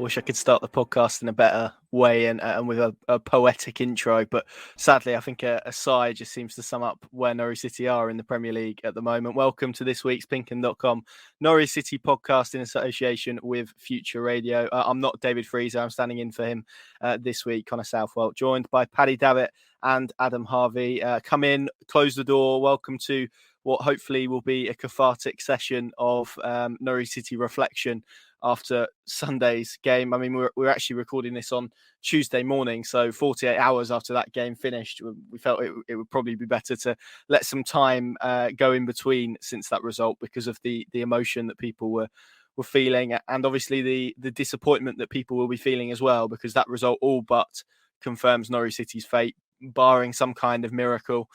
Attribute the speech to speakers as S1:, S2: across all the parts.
S1: wish I could start the podcast in a better way and with a poetic intro, but sadly, I think a sigh just seems to sum up where Norwich City are in the Premier League at the moment. Welcome to this week's PinkUn.com Norwich City podcast in association with Future Radio. I'm not David Freezer, I'm standing in for him this week, Connor Southwell, joined by Paddy, Davitt and Adam Harvey. Come in, close the door, welcome to what hopefully will be a cathartic session of Norwich City reflection after Sunday's game. I mean, we're actually recording this on Tuesday morning, so 48 hours after that game finished. We felt it would probably be better to let some time go in between since that result because of the emotion that people were feeling, and obviously the disappointment that people will be feeling as well, because that result all but confirms Norwich City's fate. Barring some kind of miracle,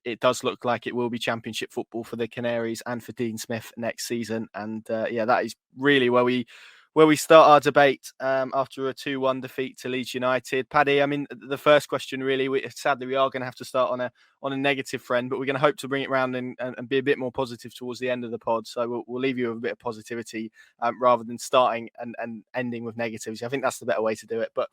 S1: it does look like it will be Championship football for the Canaries and for Dean Smith next season. And that is really where we start our debate after a 2-1 defeat to Leeds United. Paddy, I mean, the first question really, sadly, we are going to have to start on a negative friend, but we're going to hope to bring it round and be a bit more positive towards the end of the pod. So we'll leave you with a bit of positivity rather than starting and ending with negativity. I think that's the better way to do it. But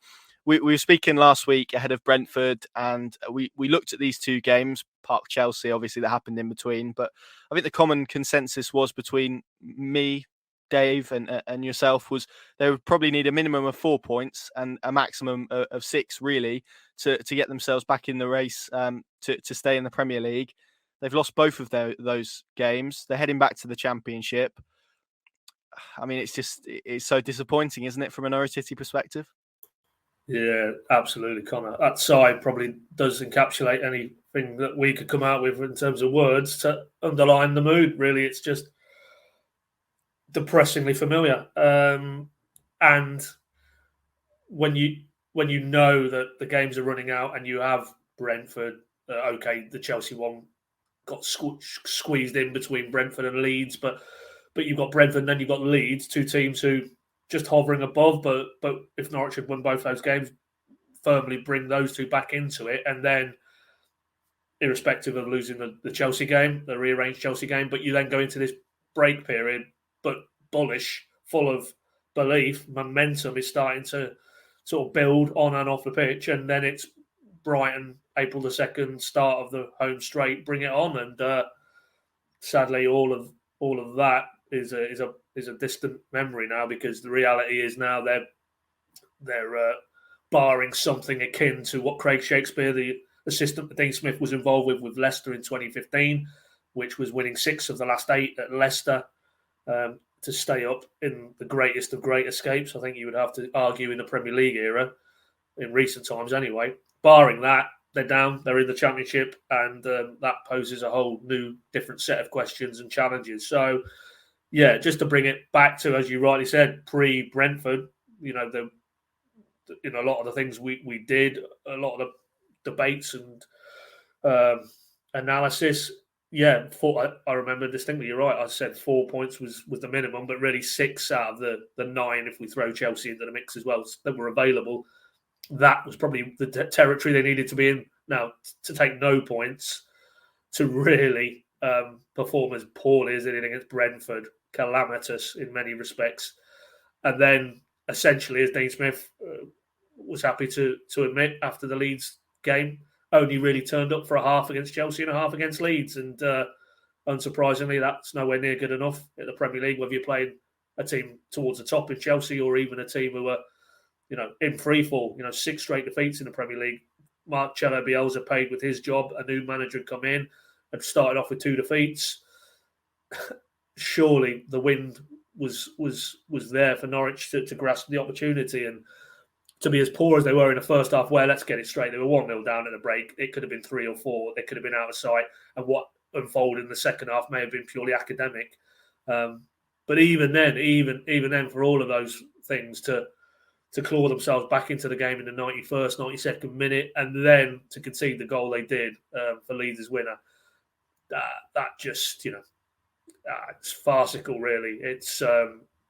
S1: we were speaking last week ahead of Brentford, and we looked at these two games, Park Chelsea, obviously, that happened in between. But I think the common consensus was between me, Dave, and yourself was they would probably need a minimum of 4 points and a maximum of 6, really, to get themselves back in the race to stay in the Premier League. They've lost both of those games. They're heading back to the Championship. I mean, it's so disappointing, isn't it, from a Norwich City perspective?
S2: Yeah, absolutely, Connor. That side probably does encapsulate anything that we could come out with in terms of words to underline the mood. Really, it's just depressingly familiar. And when you know that the games are running out and you have Brentford, the Chelsea one got squeezed in between Brentford and Leeds, but you've got Brentford and then you've got Leeds, two teams who just hovering above, but if Norwich had won both those games, firmly bring those two back into it, and then irrespective of losing the Chelsea game, the rearranged Chelsea game, but you then go into this break period, but bullish, full of belief, momentum is starting to sort of build on and off the pitch, and then it's Brighton, April the 2nd, start of the home straight, bring it on, and sadly, all of that is a distant memory now, because the reality is now they're barring something akin to what Craig Shakespeare, the assistant to Dean Smith, was involved with Leicester in 2015, which was winning 6 of the last 8 at Leicester to stay up in the greatest of great escapes. I think you would have to argue in the Premier League era, in recent times anyway. Barring that, they're down, they're in the Championship, and that poses a whole new, different set of questions and challenges. So, yeah, just to bring it back to, as you rightly said, pre-Brentford, a lot of the things we did, a lot of the debates and analysis. Yeah, I remember distinctly, you're right, I said 4 points was the minimum, but really 6 out of the 9, if we throw Chelsea into the mix as well, that were available. That was probably the territory they needed to be in. Now, to take no points, to really perform as poorly as they did against Brentford, calamitous in many respects. And then, essentially, as Dean Smith was happy to admit after the Leeds game, only really turned up for a half against Chelsea and a half against Leeds. And unsurprisingly, that's nowhere near good enough in the Premier League, whether you're playing a team towards the top in Chelsea or even a team who are, in free fall, 6 straight defeats in the Premier League. Marcelo Bielsa paid with his job. A new manager had come in and started off with 2 defeats. Surely the wind was there for Norwich to grasp the opportunity, and to be as poor as they were in the first half, where, let's get it straight, they were 1-0 down at the break. It could have been 3 or 4. They could have been out of sight. And what unfolded in the second half may have been purely academic. But even then, for all of those things to claw themselves back into the game in the 91st, 92nd minute, and then to concede the goal they did for Leeds' winner, that just, it's farcical, really.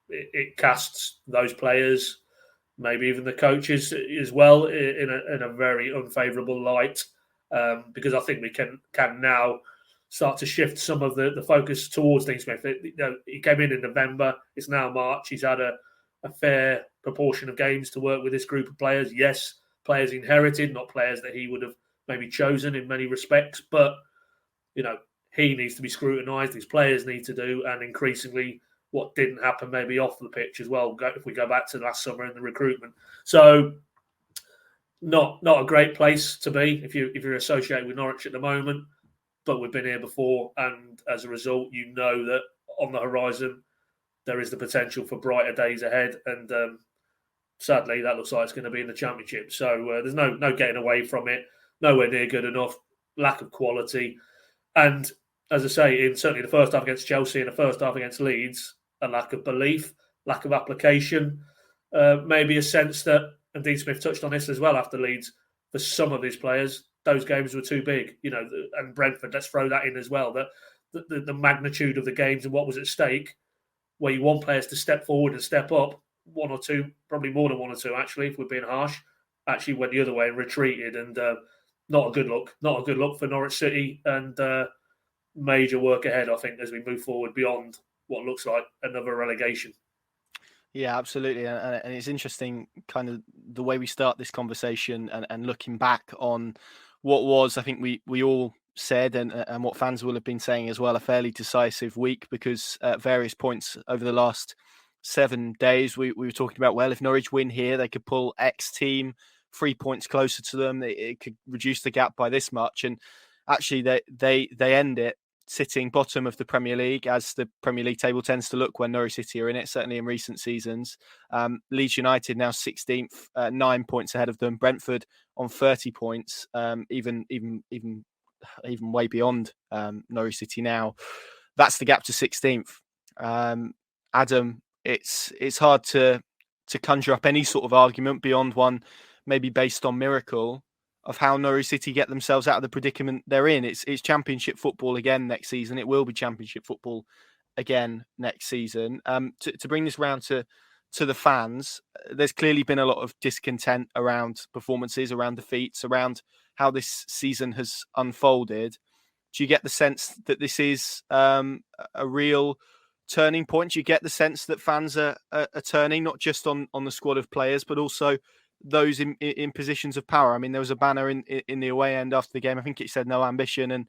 S2: It casts those players, maybe even the coaches as well, in a very unfavourable light, because I think we can now start to shift some of the focus towards Dean Smith. He came in November. It's now March. He's had a fair proportion of games to work with this group of players. Yes, players inherited, not players that he would have maybe chosen in many respects, but he needs to be scrutinised, these players need to do, and increasingly what didn't happen maybe off the pitch as well, if we go back to last summer in the recruitment. So not a great place to be if you're associated with Norwich at the moment, but we've been here before, and as a result, that on the horizon there is the potential for brighter days ahead, and sadly that looks like it's going to be in the Championship. So there's no getting away from it, nowhere near good enough, lack of quality, and as I say, in certainly the first half against Chelsea and the first half against Leeds, a lack of belief, lack of application, maybe a sense that, and Dean Smith touched on this as well after Leeds, for some of his players, those games were too big, and Brentford, let's throw that in as well, that the magnitude of the games and what was at stake, where you want players to step forward and step up, one or two, probably more than one or two actually, if we're being harsh, actually went the other way and retreated, and not a good look for Norwich City, and major work ahead, I think, as we move forward beyond what looks like another relegation.
S1: Yeah, absolutely. And it's interesting kind of the way we start this conversation and looking back on what was, I think we all said, and what fans will have been saying as well, a fairly decisive week, because at various points over the last 7 days, we were talking about, well, if Norwich win here, they could pull X team 3 points closer to them. It could reduce the gap by this much. And actually, they end it sitting bottom of the Premier League, as the Premier League table tends to look when Norwich City are in it, certainly in recent seasons. Leeds United now 16th, 9 points ahead of them. Brentford on 30 points, even way beyond Norwich City now. That's the gap to 16th. Adam, it's hard to conjure up any sort of argument beyond one maybe based on miracle of how Norwich City get themselves out of the predicament they're in. It's Championship football again next season. It will be Championship football again next season. To bring this round to the fans, there's clearly been a lot of discontent around performances, around defeats, around how this season has unfolded. Do you get the sense that this is a real turning point? Do you get the sense that fans are turning, not just on the squad of players, but also those in positions of power? I mean, there was a banner in the away end after the game. I think it said no ambition and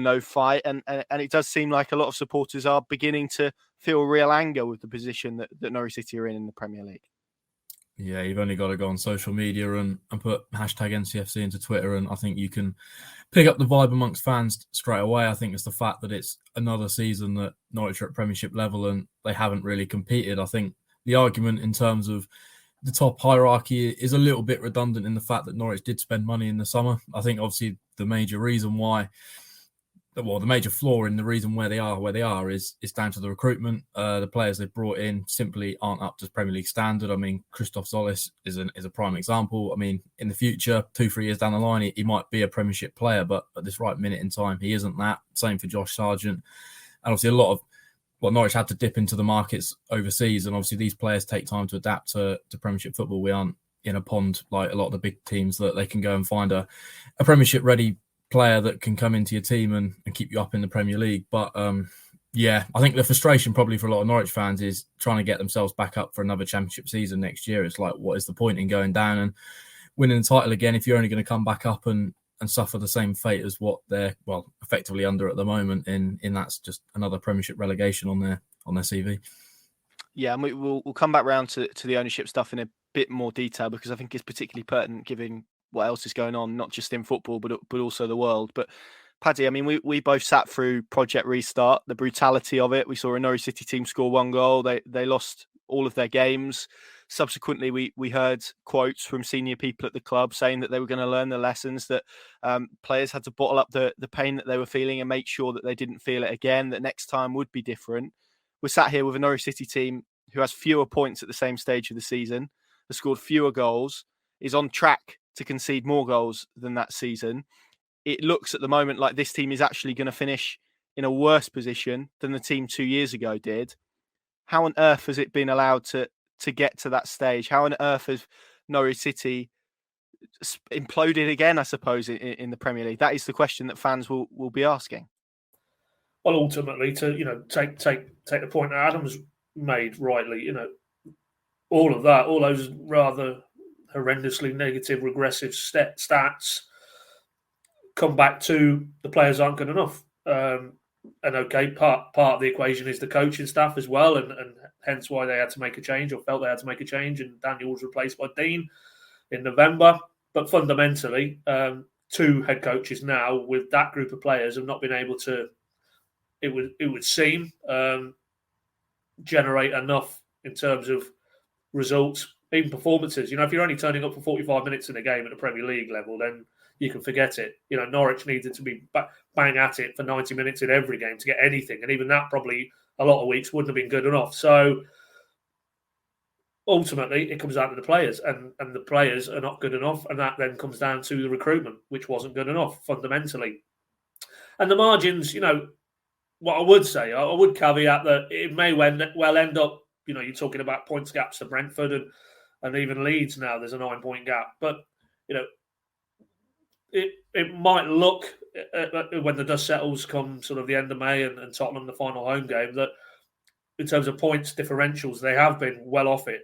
S1: no fight. And it does seem like a lot of supporters are beginning to feel real anger with the position that Norwich City are in the Premier League.
S3: Yeah, you've only got to go on social media and put hashtag NCFC into Twitter, and I think you can pick up the vibe amongst fans straight away. I think it's the fact that it's another season that Norwich are at Premiership level and they haven't really competed. I think the argument in terms of the top hierarchy is a little bit redundant in the fact that Norwich did spend money in the summer. I think obviously the major flaw in the reason where they are is down to the recruitment. The players they've brought in simply aren't up to Premier League standard. I mean, Christoph Zolis is a prime example. I mean, in the future, 2-3 years down the line, he might be a Premiership player, but at this right minute in time, he isn't that. Same for Josh Sargent. And obviously Norwich had to dip into the markets overseas, and obviously these players take time to adapt to Premiership football. We aren't in a pond like a lot of the big teams that they can go and find a Premiership-ready player that can come into your team and keep you up in the Premier League. But I think the frustration probably for a lot of Norwich fans is trying to get themselves back up for another Championship season next year. It's like, what is the point in going down and winning the title again if you're only going to come back up and suffer the same fate as what they're effectively under at the moment, in that's just another Premiership relegation on their CV.
S1: Yeah, and we'll come back round to the ownership stuff in a bit more detail, because I think it's particularly pertinent given what else is going on, not just in football, but also the world. But Paddy, I mean, we both sat through Project Restart, the brutality of it. We saw a Norwich City team score 1 goal. They lost all of their games. Subsequently, we heard quotes from senior people at the club saying that they were going to learn the lessons, that players had to bottle up the pain that they were feeling and make sure that they didn't feel it again, that next time would be different. We're sat here with a Norwich City team who has fewer points at the same stage of the season, has scored fewer goals, is on track to concede more goals than that season. It looks at the moment like this team is actually going to finish in a worse position than the team 2 years ago did. How on earth has it been allowed to get to that stage? How on earth has Norwich City imploded again, I suppose, in the Premier League? That is the question that fans will be asking.
S2: Well, ultimately, to take the point that Adam's made rightly, all of that, all those rather horrendously negative, regressive stats come back to the players aren't good enough. And okay, part of the equation is the coaching staff as well, and hence why they had to make a change, or felt they had to make a change, and Daniel was replaced by Dean in November. But fundamentally, two head coaches now with that group of players have not been able to, it would seem, generate enough in terms of results, even performances. If you're only turning up for 45 minutes in a game at the Premier League level, then you can forget it. Norwich needed to be bang at it for 90 minutes in every game to get anything. And even that probably a lot of weeks wouldn't have been good enough. So ultimately, it comes down to the players. And the players are not good enough. And that then comes down to the recruitment, which wasn't good enough fundamentally. And the margins, what I would say, I would caveat that it may well end up, you're talking about points gaps to Brentford and even Leeds now, there's a 9-point gap. But, it might look, when the dust settles come sort of the end of May and Tottenham, the final home game, that in terms of points differentials, they have been well off it.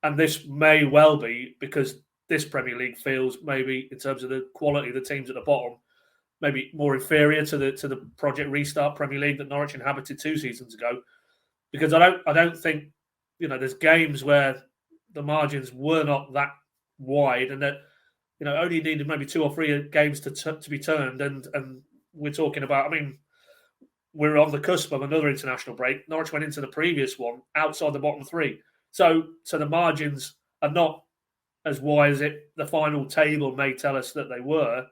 S2: And this may well be because this Premier League feels maybe in terms of the quality of the teams at the bottom, maybe more inferior to the Project Restart Premier League that Norwich inhabited 2 seasons ago. Because I don't think, there's games where the margins were not that wide and that, only needed maybe 2 or 3 games to be turned. And we're talking about, we're on the cusp of another international break. Norwich went into the previous one outside the bottom 3. So the margins are not as wide as the final table may tell us that they were,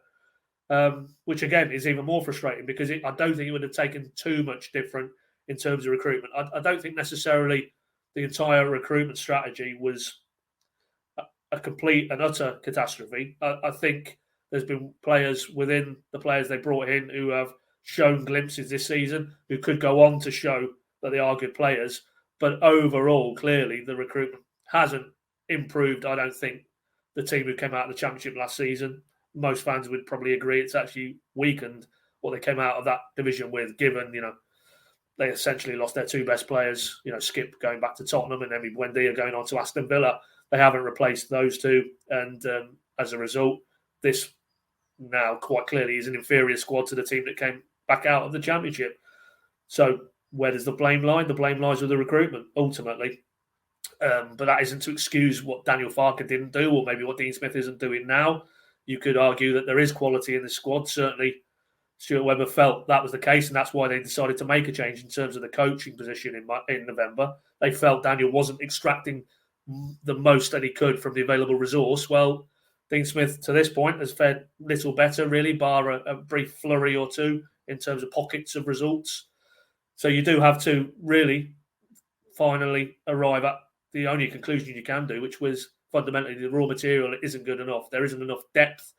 S2: which again is even more frustrating because I don't think it would have taken too much different in terms of recruitment. I don't think necessarily the entire recruitment strategy was a complete and utter catastrophe. I think there's been players within the players they brought in who have shown glimpses this season, who could go on to show that they are good players. But overall, clearly, the recruitment hasn't improved. I don't think the team who came out of the Championship last season, most fans would probably agree it's actually weakened what they came out of that division with, given, they essentially lost their 2 best players, Skip going back to Tottenham and Emi Buendia going on to Aston Villa. They haven't replaced those 2. And as a result, this now quite clearly is an inferior squad to the team that came back out of the Championship. So where does the blame lie? The blame lies with the recruitment, ultimately. But that isn't to excuse what Daniel Farke didn't do or maybe what Dean Smith isn't doing now. You could argue that there is quality in the squad. Certainly, Stuart Webber felt that was the case, and that's why they decided to make a change in terms of the coaching position in November. They felt Daniel wasn't extracting the most that he could from the available resource. Well, Dean Smith, to this point, has fared little better, really, bar a brief flurry or 2 in terms of pockets of results. So you do have to really finally arrive at the only conclusion you can do, which was fundamentally the raw material isn't good enough. There isn't enough depth.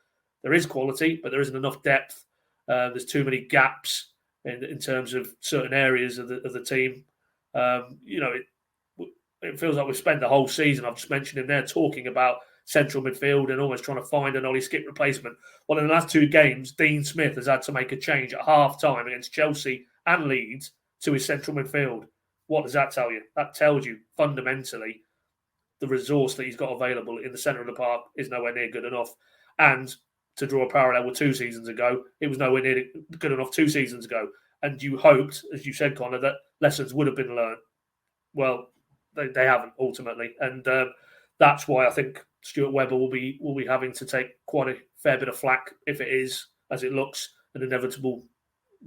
S2: There is quality, but there isn't enough depth. There's too many gaps in terms of certain areas of the team. It feels like we've spent the whole season, I've just mentioned him there, talking about central midfield and almost trying to find an Ollie Skip replacement. Well, in the last 2 games, Dean Smith has had to make a change at half-time against Chelsea and Leeds to his central midfield. What does that tell you? That tells you, fundamentally, the resource that he's got available in the centre of the park is nowhere near good enough. And to draw a parallel with 2 seasons ago, it was nowhere near good enough 2 seasons ago. And you hoped, as you said, Connor, that lessons would have been learned. Well, they haven't, ultimately. And that's why I think Stuart Webber will be having to take quite a fair bit of flack if it is, as it looks, an inevitable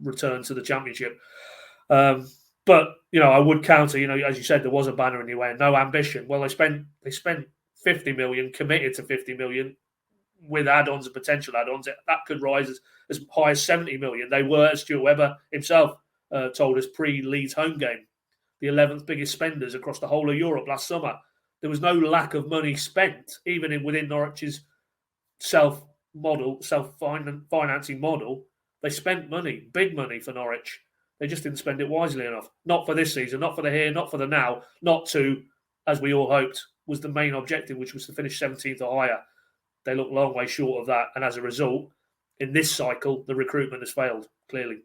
S2: return to the Championship. But, I would counter, as you said, there was a banner in the way, no ambition. Well, they spent 50 million, committed to 50 million with add-ons and potential add-ons. That could rise as high as 70 million. They were, as Stuart Webber himself told us, pre-Leeds home game, the 11th biggest spenders across the whole of Europe last summer. There was no lack of money spent, even within Norwich's self-financing model. They spent money, big money for Norwich. They just didn't spend it wisely enough. Not for this season, not for the here, not for the now, not to, as we all hoped, was the main objective, which was to finish 17th or higher. They look a long way short of that. And as a result, in this cycle, the recruitment has failed, clearly.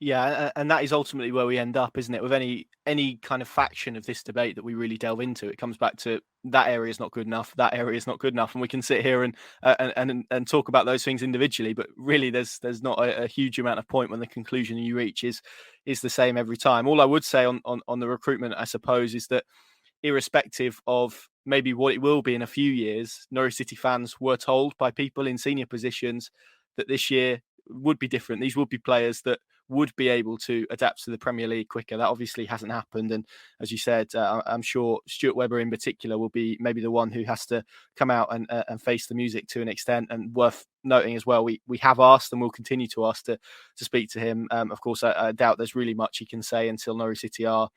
S1: Yeah, and that is ultimately where we end up, isn't it? With any kind of faction of this debate that we really delve into, it comes back to that area is not good enough, that area is not good enough, and we can sit here and talk about those things individually, but really, there's not a huge amount of point when the conclusion you reach is the same every time. All I would say on the recruitment, I suppose, is that irrespective of maybe what it will be in a few years, Norwich City fans were told by people in senior positions that this year would be different. These would be players that would be able to adapt to the Premier League quicker. That obviously hasn't happened. And as you said, I'm sure Stuart Webber in particular will be maybe the one who has to come out and face the music to an extent. And worth noting as well, we have asked and will continue to ask to speak to him. Of course, I doubt there's really much he can say until Norwich City are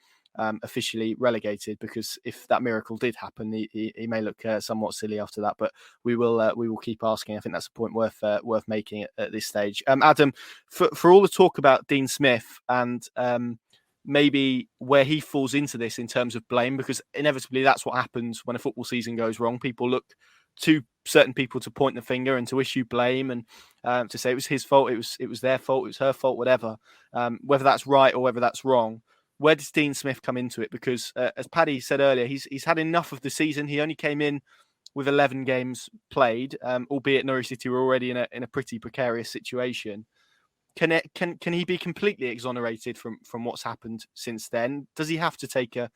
S1: officially relegated, because if that miracle did happen, he may look somewhat silly after that. But we will keep asking. I think that's a point worth making at this stage. Adam, for all the talk about Dean Smith and maybe where he falls into this in terms of blame, because inevitably that's what happens when a football season goes wrong. People look to certain people to point the finger and to issue blame and to say it was his fault, it was their fault, it was her fault, whatever. Whether that's right or whether that's wrong, where does Dean Smith come into it? Because as Paddy said earlier, he's had enough of the season. He only came in with 11 games played, albeit Norwich City were already in a pretty precarious situation. Can he be completely exonerated from what's happened since then? Does he have to take a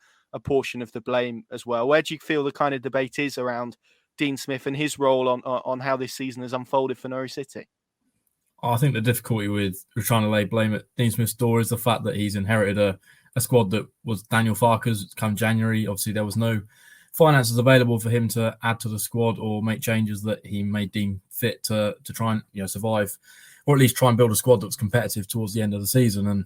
S1: portion of the blame as well? Where do you feel the kind of debate is around Dean Smith and his role on how this season has unfolded for Norwich City?
S3: I think the difficulty with trying to lay blame at Dean Smith's door is the fact that he's inherited a squad that was Daniel Farke's come January. Obviously, there was no finances available for him to add to the squad or make changes that he may deem fit to try and survive, or at least try and build a squad that was competitive towards the end of the season. And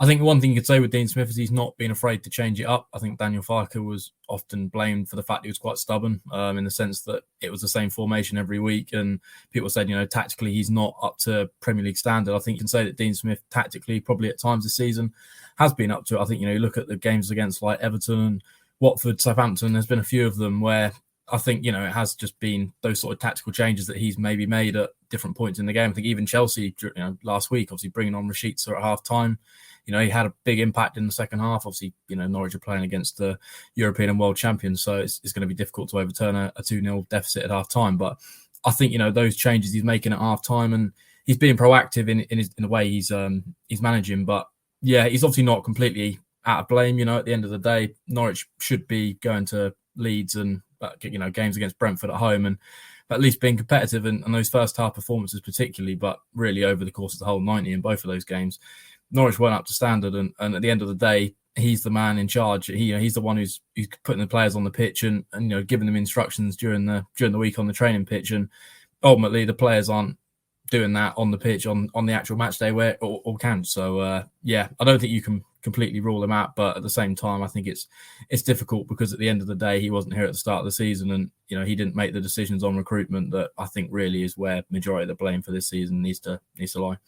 S3: I think one thing you could say with Dean Smith is he's not been afraid to change it up. I think Daniel Farke was often blamed for the fact he was quite stubborn, in the sense that it was the same formation every week. And people said, tactically, he's not up to Premier League standard. I think you can say that Dean Smith tactically, probably at times this season, has been up to it. I think, you look at the games against like Everton and Watford, Southampton, there's been a few of them where I think, it has just been those sort of tactical changes that he's maybe made at different points in the game. I think even Chelsea, last week, obviously bringing on Rashica at half time, he had a big impact in the second half. Obviously, Norwich are playing against the European and world champions, so it's going to be difficult to overturn a 2-0 deficit at half time. But I think, those changes he's making at half time, and he's being proactive in the way he's managing. But yeah, he's obviously not completely out of blame. At the end of the day, Norwich should be going to Leeds and games against Brentford at home and at least being competitive and those first half performances particularly, but really over the course of the whole 90 in both of those games, Norwich weren't up to standard. And at the end of the day, he's the man in charge. He's the one who's putting the players on the pitch and giving them instructions during the week on the training pitch. And ultimately, the players aren't doing that on the pitch on the actual match day where or can. So I don't think you can completely rule him out, but at the same time, I think it's difficult because at the end of the day, he wasn't here at the start of the season, and he didn't make the decisions on recruitment that I think really is where majority of the blame for this season needs to lie.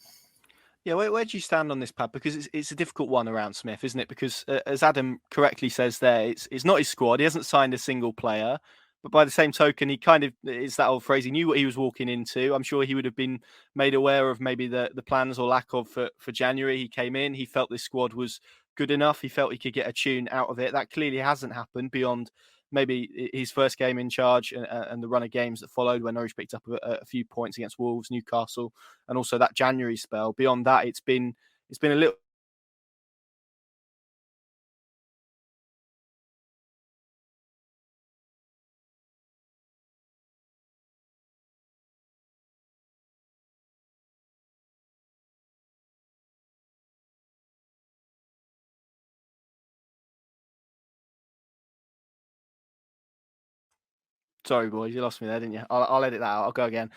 S1: Yeah, where do you stand on this, Pad? Because it's a difficult one around Smith, isn't it? Because as Adam correctly says there, it's not his squad. He hasn't signed a single player. But by the same token, he kind of, it's that old phrase, he knew what he was walking into. I'm sure he would have been made aware of maybe the plans or lack of for January. He came in, he felt this squad was good enough. He felt he could get a tune out of it. That clearly hasn't happened beyond maybe his first game in charge and the run of games that followed when Norwich picked up a few points against Wolves, Newcastle, and also that January spell. Beyond that, it's been a little. Sorry, boys, you lost me there, didn't you? I'll edit that out. I'll go again.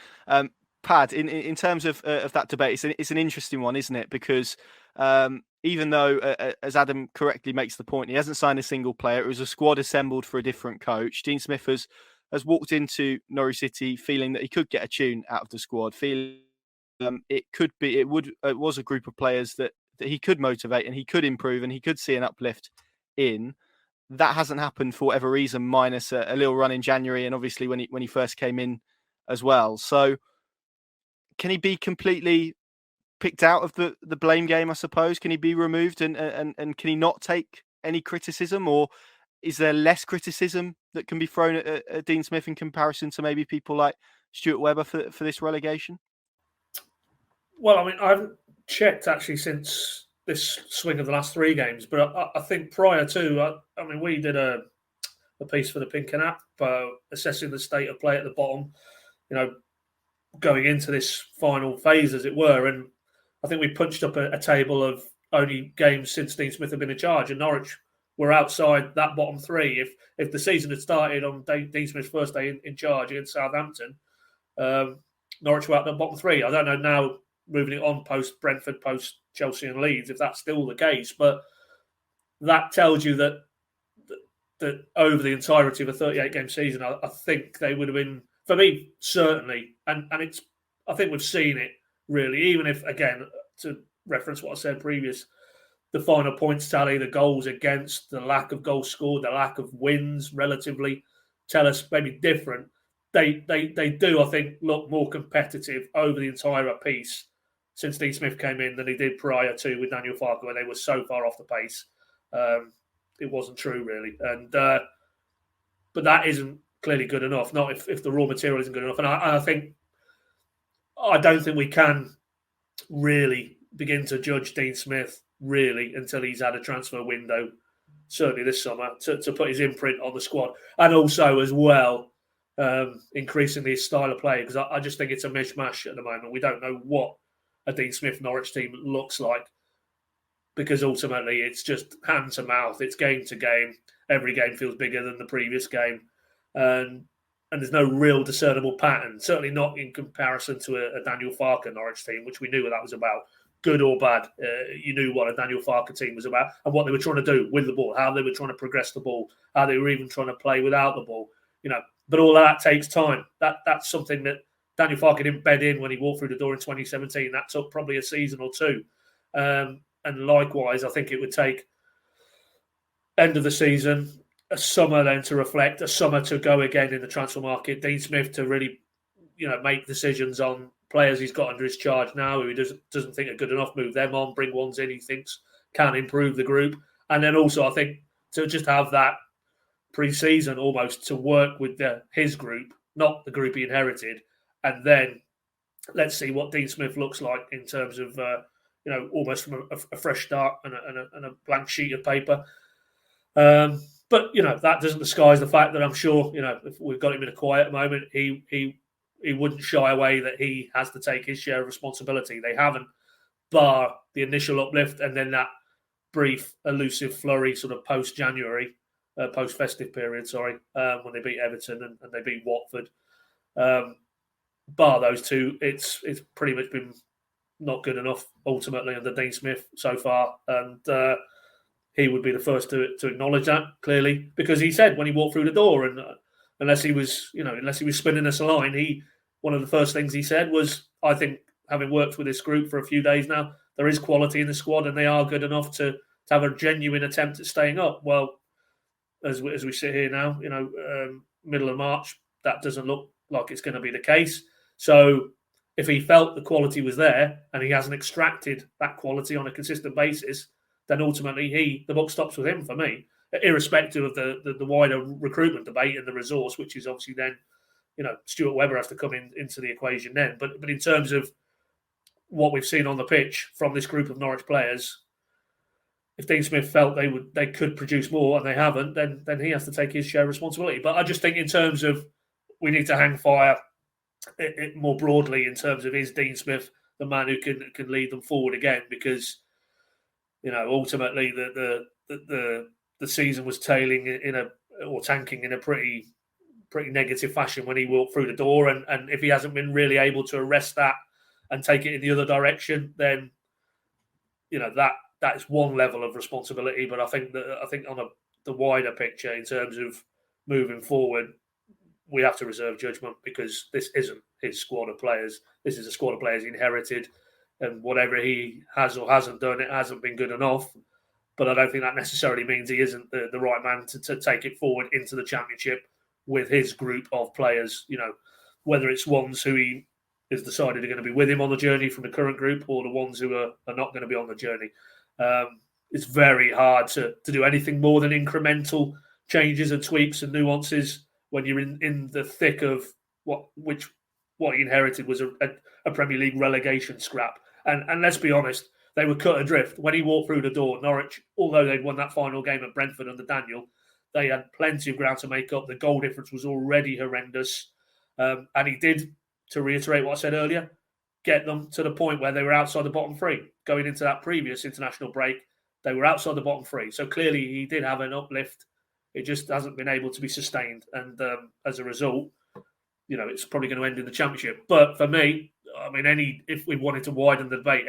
S1: Pad, in terms of that debate, it's an interesting one, isn't it? Because even though, as Adam correctly makes the point, he hasn't signed a single player. It was a squad assembled for a different coach. Dean Smith has walked into Norwich City feeling that he could get a tune out of the squad, feeling it was a group of players that he could motivate and he could improve and he could see an uplift in. That hasn't happened for whatever reason, minus a little run in January and obviously when he first came in as well. So can he be completely picked out of the blame game, I suppose? Can he be removed and can he not take any criticism, or is there less criticism that can be thrown at Dean Smith in comparison to maybe people like Stuart Webber for this relegation?
S2: Well, I mean, I haven't checked actually since this swing of the last 3 games, but I think prior to, I mean, we did a piece for the PinkUn app assessing the state of play at the bottom, going into this final phase, as it were. And I think we punched up a table of only games since Dean Smith had been in charge, and Norwich were outside that bottom 3. If the season had started on Dean Smith's first day in charge against Southampton, Norwich were out the bottom 3. I don't know now, moving it on post Brentford, post Chelsea and Leeds, if that's still the case, but that tells you that over the entirety of a 38-game season, I think they would have been, for me, certainly, and it's, I think we've seen it really, even if, again, to reference what I said previous, the final points tally, the goals against, the lack of goals scored, the lack of wins relatively tell us maybe different. They do, I think, look more competitive over the entire piece since Dean Smith came in than he did prior to with Daniel Farke, where they were so far off the pace. It wasn't true, really. And but that isn't clearly good enough, not if the raw material isn't good enough. And I don't think we can really begin to judge Dean Smith, really, until he's had a transfer window, certainly this summer, to put his imprint on the squad. And also, as well, increasingly his style of play, because I just think it's a mishmash at the moment. We don't know what a Dean Smith Norwich team looks like, because ultimately it's just hand to mouth, it's game to game. Every game feels bigger than the previous game, and there's no real discernible pattern. Certainly not in comparison to a Daniel Farke Norwich team, which we knew what that was about, good or bad. You knew what a Daniel Farke team was about and what they were trying to do with the ball, how they were trying to progress the ball, how they were even trying to play without the ball. But all that takes time. That's something that Daniel Farke didn't bed in when he walked through the door in 2017. That took probably a season or 2. And likewise, I think it would take end of the season, a summer then to reflect, a summer to go again in the transfer market. Dean Smith to really, make decisions on players he's got under his charge now, who he doesn't think are good enough, move them on, bring ones in he thinks can improve the group. And then also, I think, to just have that pre-season almost to work with his group, not the group he inherited. And then let's see what Dean Smith looks like in terms of, almost from a fresh start and a blank sheet of paper. But, that doesn't disguise the fact that I'm sure, if we've got him in a quiet moment, he wouldn't shy away that he has to take his share of responsibility. They haven't, bar the initial uplift and then that brief, elusive flurry sort of post-January, post-festive period, when they beat Everton and they beat Watford. Bar those two, it's pretty much been not good enough ultimately under Dean Smith so far, and he would be the first to acknowledge that clearly, because he said when he walked through the door, and unless he was spinning us a line, one of the first things he said was, I think, having worked with this group for a few days now, there is quality in the squad and they are good enough to have a genuine attempt at staying up. Well, as we sit here now, middle of March, that doesn't look like it's going to be the case. So if he felt the quality was there and he hasn't extracted that quality on a consistent basis, then ultimately the buck stops with him for me, irrespective of the wider recruitment debate and the resource, which is obviously then, Stuart Webber has to come into the equation then. But in terms of what we've seen on the pitch from this group of Norwich players, if Dean Smith felt they could produce more and they haven't, then he has to take his share of responsibility. But I just think in terms of, we need to hang fire it more broadly in terms of, is Dean Smith the man who can lead them forward again? Because ultimately the season was tanking in a pretty negative fashion when he walked through the door, and if he hasn't been really able to arrest that and take it in the other direction, then that is one level of responsibility. But I think on the wider picture in terms of moving forward, we have to reserve judgment, because this isn't his squad of players. This is a squad of players he inherited, and whatever he has or hasn't done, it hasn't been good enough. But I don't think that necessarily means he isn't the right man to take it forward into the Championship with his group of players, whether it's ones who he is decided are going to be with him on the journey from the current group, or the ones who are not going to be on the journey. It's very hard to do anything more than incremental changes and tweaks and nuances when you're in the thick of what he inherited was a Premier League relegation scrap. And let's be honest, they were cut adrift. When he walked through the door, Norwich, although they'd won that final game at Brentford under Daniel, they had plenty of ground to make up. The goal difference was already horrendous. And he did, to reiterate what I said earlier, get them to the point where they were outside the bottom three. Going into that previous international break, they were outside the bottom three. So clearly he did have an uplift. It just hasn't been able to be sustained. And as a result, it's probably going to end in the Championship. But for me, I mean, if we wanted to widen the debate,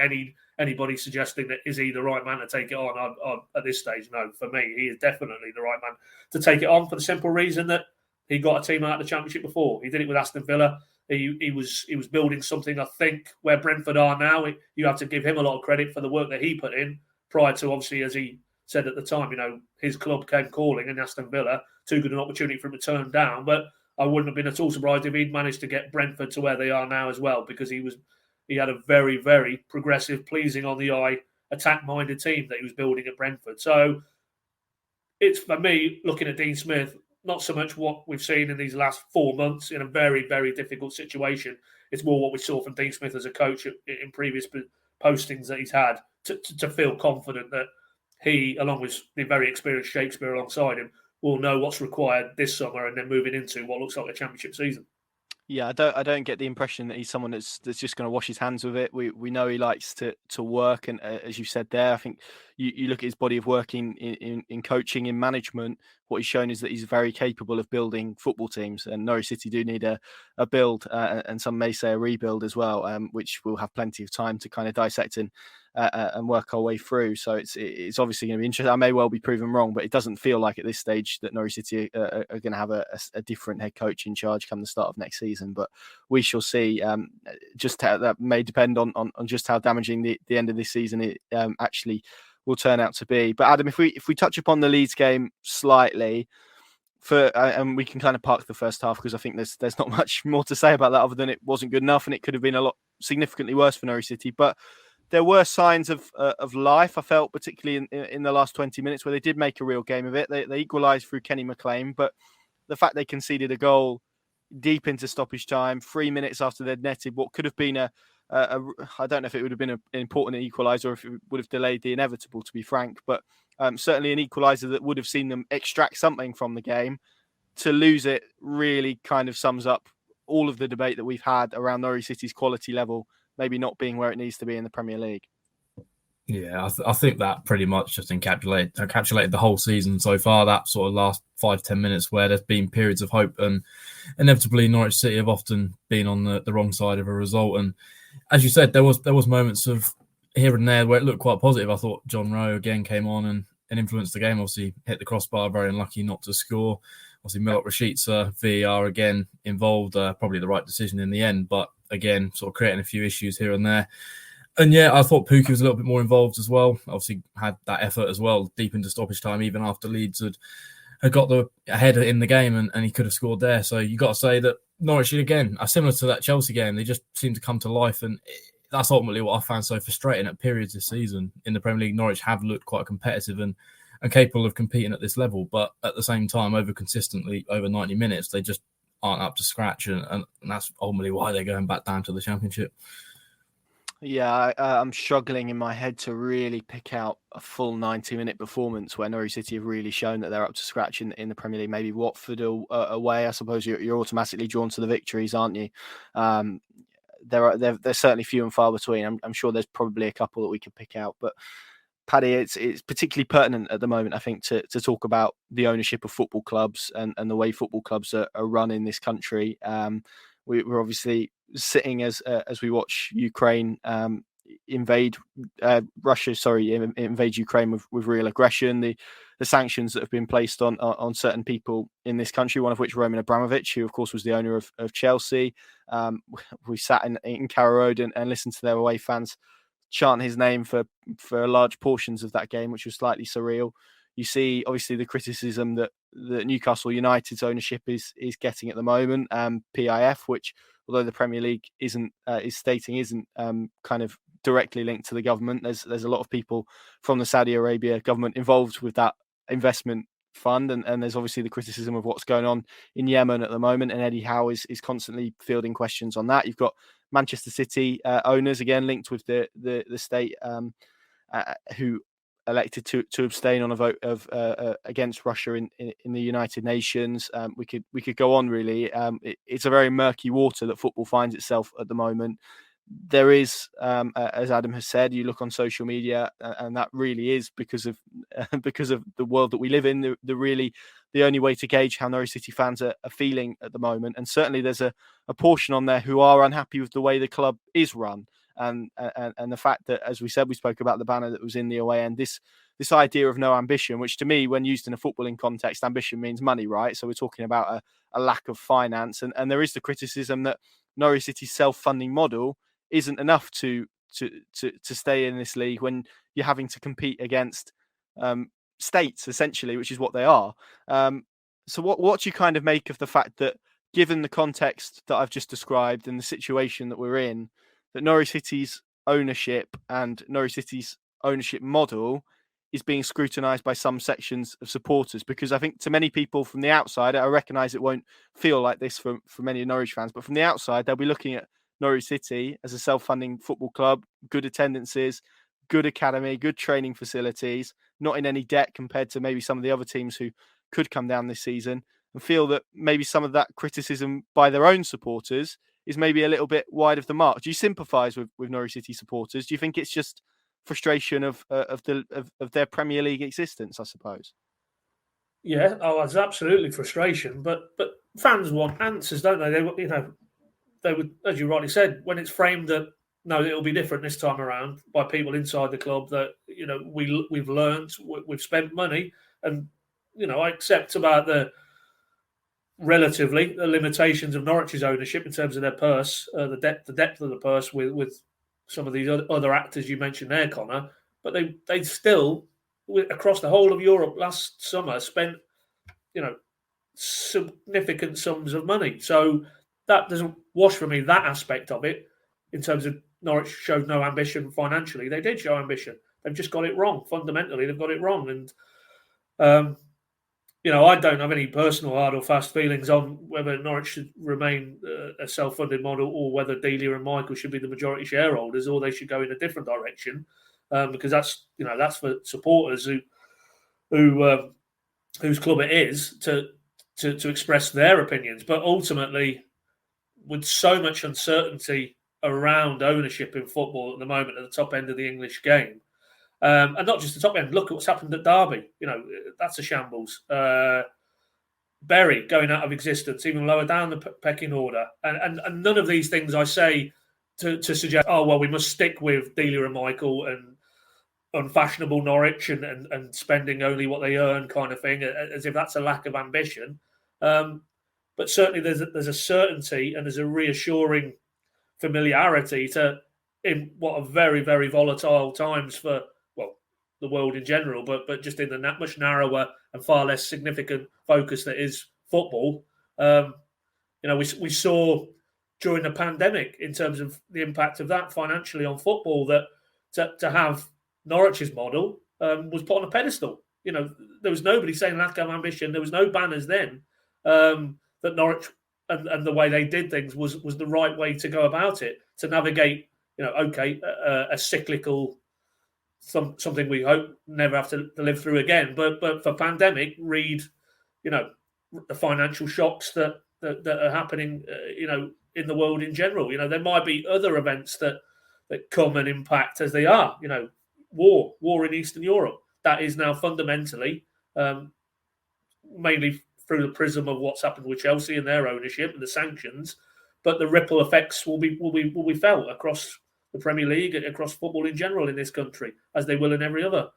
S2: anybody suggesting that is he the right man to take it on, at this stage, no. For me, he is definitely the right man to take it on for the simple reason that he got a team out of the Championship before. He did it with Aston Villa. He was building something, I think, where Brentford are now. You have to give him a lot of credit for the work that he put in prior to, obviously, as he said at the time, his club came calling and Aston Villa, too good an opportunity for him to turn down. But I wouldn't have been at all surprised if he'd managed to get Brentford to where they are now as well, because he had a very, very progressive, pleasing on the eye, attack-minded team that he was building at Brentford. So it's, for me, looking at Dean Smith, not so much what we've seen in these last 4 months in a very, very difficult situation. It's more what we saw from Dean Smith as a coach in previous postings that he's had to feel confident that he, along with the very experienced Shakespeare alongside him, will know what's required this summer and then moving into what looks like a Championship season.
S1: Yeah, I don't get the impression that he's someone that's just going to wash his hands with it. We know he likes to work, and as you said there, I think you look at his body of work in coaching, in management. What he's shown is that he's very capable of building football teams, and Norwich City do need a build, and some may say a rebuild as well, which we'll have plenty of time to kind of dissect and work our way through. So it's obviously going to be interesting. I may well be proven wrong, but it doesn't feel like at this stage that Norwich City are going to have a different head coach in charge come the start of next season. But we shall see. Just how that may depend on just how damaging the end of this season it actually will turn out to be. But Adam, if we touch upon the Leeds game slightly, and we can kind of park the first half, because I think there's not much more to say about that other than it wasn't good enough and it could have been a lot significantly worse for Norwich City. But there were signs of life, I felt, particularly in the last 20 minutes, where they did make a real game of it. They equalised through Kenny McLean, but the fact they conceded a goal deep into stoppage time, 3 minutes after they'd netted what could have been I don't know if it would have been an important equaliser or if it would have delayed the inevitable, to be frank, but certainly an equaliser that would have seen them extract something from the game. To lose it really kind of sums up all of the debate that we've had around Norwich City's quality level maybe not being where it needs to be in the Premier League.
S3: Yeah, I think that pretty much just encapsulated the whole season so far, that sort of last 5-10 minutes where there's been periods of hope, and inevitably Norwich City have often been on the wrong side of a result. And as you said, there was moments of here and there where it looked quite positive. I thought John Rowe again came on and influenced the game. Obviously hit the crossbar, very unlucky not to score. Obviously Milot Rashica, VAR again involved, probably the right decision in the end, but again, sort of creating a few issues here and there. And yeah, I thought Pukki was a little bit more involved as well. Obviously had that effort as well, deep into stoppage time, even after Leeds had got the ahead in the game, and he could have scored there. So you got to say that Norwich, again, are similar to that Chelsea game. They just seem to come to life, and that's ultimately what I found so frustrating at periods this season. In the Premier League, Norwich have looked quite competitive and capable of competing at this level, but at the same time, over 90 minutes, they just aren't up to scratch, and that's ultimately why they're going back down to the Championship.
S1: Yeah, I'm struggling in my head to really pick out a full 90-minute performance where Norwich City have really shown that they're up to scratch in the Premier League. Maybe Watford away. I suppose you're automatically drawn to the victories, aren't you? They're certainly few and far between. I'm sure there's probably a couple that we could pick out, but Paddy, it's particularly pertinent at the moment, I think, to talk about the ownership of football clubs and the way football clubs are run in this country. We're obviously sitting as we watch Ukraine invade Ukraine with real aggression. The sanctions that have been placed on certain people in this country, one of which Roman Abramovich, who of course was the owner of Chelsea. We sat in Carrow Road and listened to their away fans chant his name for large portions of that game, which was slightly surreal. You see, obviously, the criticism that Newcastle United's ownership is getting at the moment, PIF, which although the Premier League is stating isn't kind of directly linked to the government. There's a lot of people from the Saudi Arabia government involved with that investment fund, and there's obviously the criticism of what's going on in Yemen at the moment, and Eddie Howe is constantly fielding questions on that. You've got Manchester City owners again linked with the state who elected to abstain on a vote of against Russia in the United Nations. We could go on really. It's a very murky water that football finds itself at the moment. There is, as Adam has said, you look on social media, and that really is because of the world that we live in. The only way to gauge how Norwich City fans are feeling at the moment, and certainly there's a portion on there who are unhappy with the way the club is run, and the fact that, as we said, we spoke about the banner that was in the away end. This idea of no ambition, which to me, when used in a footballing context, ambition means money, right? So we're talking about a lack of finance, and there is the criticism that Norwich City's self-funding model isn't enough to stay in this league when you're having to compete against states, essentially, which is what they are. So what do you kind of make of the fact that, given the context that I've just described and the situation that we're in, that Norwich City's ownership and Norwich City's ownership model is being scrutinised by some sections of supporters? Because I think to many people from the outside, I recognise it won't feel like this for many Norwich fans, but from the outside, they'll be looking at Norwich City as a self-funding football club, good attendances, good academy, good training facilities, not in any debt compared to maybe some of the other teams who could come down this season, and feel that maybe some of that criticism by their own supporters is maybe a little bit wide of the mark. Do you sympathise with Norwich City supporters? Do you think it's just frustration of their Premier League existence, I suppose?
S2: Yeah, it's absolutely frustration, but fans want answers, don't they? They would, as you rightly said, when it's framed that no, it'll be different this time around by people inside the club, that we've learned, we've spent money, and I accept about the limitations of Norwich's ownership in terms of their purse, the depth of the purse with some of these other actors you mentioned there, Connor. But they still, across the whole of Europe last summer, spent significant sums of money. So that doesn't wash for me, that aspect of it, in terms of Norwich showed no ambition financially. They did show ambition. They've just got it wrong. Fundamentally, they've got it wrong. And, I don't have any personal hard or fast feelings on whether Norwich should remain a self-funded model, or whether Delia and Michael should be the majority shareholders, or they should go in a different direction, because that's for supporters whose club it is to express their opinions. But ultimately, with so much uncertainty around ownership in football at the moment at the top end of the English game, and not just the top end, look at what's happened at Derby. That's a shambles. Bury going out of existence, even lower down the pecking order. And none of these things I say to suggest, we must stick with Delia and Michael and unfashionable Norwich and spending only what they earn kind of thing, as if that's a lack of ambition. But certainly there's a certainty and there's a reassuring familiarity in what are very, very volatile times for, the world in general, but just in the much narrower and far less significant focus that is football. We saw during the pandemic, in terms of the impact of that financially on football, that to have Norwich's model was put on a pedestal. There was nobody saying lack of ambition. There was no banners then that Norwich and the way they did things was the right way to go about it, to navigate, a cyclical, something we hope never have to live through again. But for pandemic, read, the financial shocks that are happening, in the world in general. There might be other events that come and impact as they are. War in Eastern Europe, that is now fundamentally, mainly through the prism of what's happened with Chelsea and their ownership and the sanctions, but the ripple effects will be felt across the Premier League, across football in general in this country, as they will in every other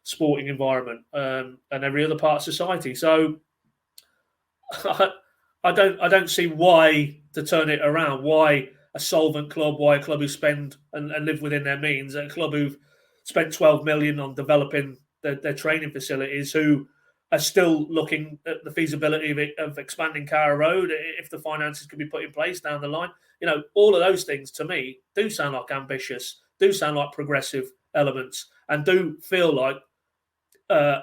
S2: sporting environment and every other part of society. So I don't see why to turn it around. Why a solvent club? Why a club who spend and live within their means? A club who've spent 12 million on developing their training facilities, who are still looking at the feasibility of expanding Carrow Road if the finances can be put in place down the line. all of those things to me do sound like ambitious, do sound like progressive elements, and do feel like a